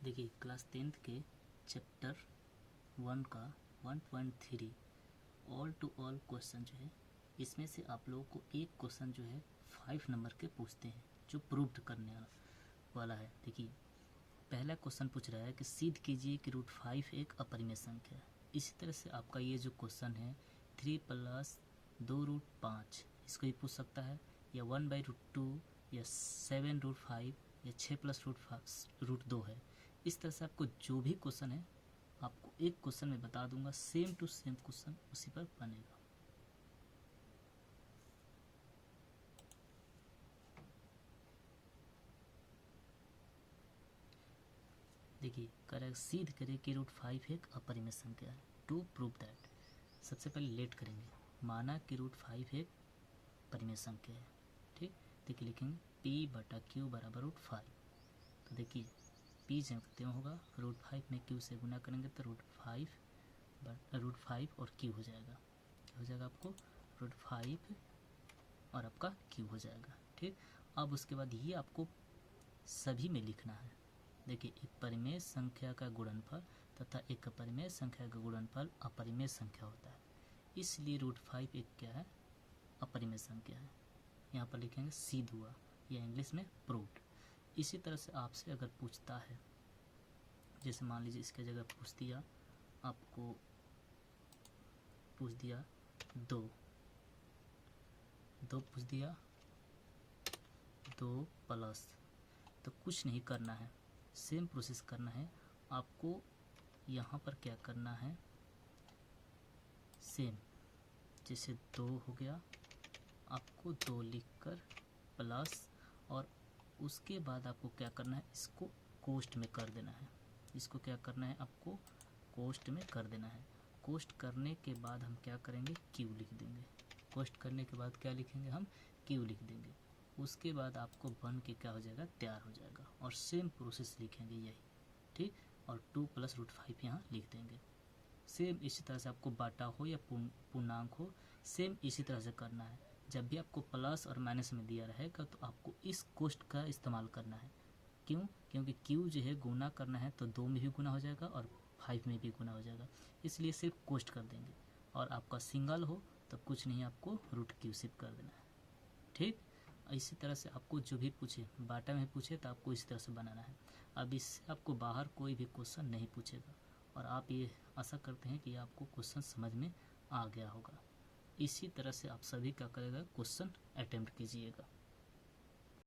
देखिए class 10th के chapter 1 का 1.3 ऑल टू ऑल क्वेश्चन जो है, इसमें से आप लोगों को एक क्वेश्चन जो है 5 नंबर के पूछते हैं जो प्रूव्ड करने वाला है। देखिए पहला क्वेश्चन पूछ रहा है कि सिद्ध कीजिए कि √5 एक अपरिमेय संख्या है। इसी तरह से आपका ये जो क्वेश्चन है 3 + 2√5 इसको भी पूछ सकता है, या 1/√2 या 7√5 या 6 + √2 है। इस तरह से आपको जो भी क्वेश्चन है आपको एक क्वेश्चन में बता दूंगा, सेम टू सेम क्वेश्चन उसी पर बनेगा। देखिए करेक्ट सिद्ध करें कि √5 एक अपरिमेय संख्या है। टू प्रूव दैट, सबसे पहले लेट करेंगे, माना कि √5 एक परिमेय संख्या है। ठीक, देखिए लिखेंगे P/Q = √5। तो देखिए P जानते होगा, √5 में Q से गुना करेंगे तो √5 और Q हो जाएगा। क्या हो जाएगा आपको? √5 और आपका Q हो जाएगा। ठीक, अब उसके बाद ये आपको सभी में लिखना है। देखिए एक परिमेय संख्या का गुणनफल तथा एक अपरिमेय संख्या का गुणनफल अपरिमेय संख्या होता है, इसलिए √5 एक क्या है? अपरिमेय संख्या है। यहाँ पर लिखेंगे सिद्ध हुआ, या इंग्लिश में प्रूव्ड। इसी तरह से आपसे अगर पूछता है, जैसे मान लीजिए इसके जगह पूछ दिया आपको, पूछ दिया 2 पूछ दिया 2 प्लस, तो कुछ नहीं करना है, सेम प्रोसेस करना है आपको। यहाँ पर क्या करना है, सेम जैसे 2 हो गया, आपको 2 लिखकर प्लस, और उसके बाद आपको क्या करना है, इसको कोष्ठ में कर देना है। इसको क्या करना है, आपको कोष्ठ में कर देना है। कोष्ठ करने के बाद हम क्या करेंगे, Q लिख देंगे। कोष्ठ करने के बाद क्या लिखेंगे, हम Q लिख देंगे। उसके बाद आपको बन के क्या हो जाएगा, तैयार हो जाएगा, और सेम प्रोसेस लिखेंगे यही। ठीक, और 2 + √5 यहाँ लिख देंगे। सेम इसी तरह से आपको बाटा हो या पूर्णांक हो, सेम इसी तरह से करना है। जब भी आपको प्लस और माइनस में दिया रहेगा तो आपको इस कोष्ठ का इस्तेमाल करना है। क्यों? क्योंकि Q जो है गुना करना है तो 2 में भी गुना हो जाएगा और 5 में भी गुना हो जाएगा, इसलिए सिर्फ कोष्ठ कर देंगे। और आपका सिंगल हो तो कुछ नहीं, आपको √Q सिर्फ कर देना है। ठीक, इसी तरह से आपको जो भी पूछे, बाटा में पूछे तो आपको इसी तरह से बनाना है। अब इससे आपको बाहर कोई भी क्वेश्चन नहीं पूछेगा, और आप ये आशा करते हैं कि आपको क्वेश्चन समझ में आ गया होगा। इसी तरह से आप सभी क्या करेगा, क्वेश्चन अटेम्प्ट कीजिएगा।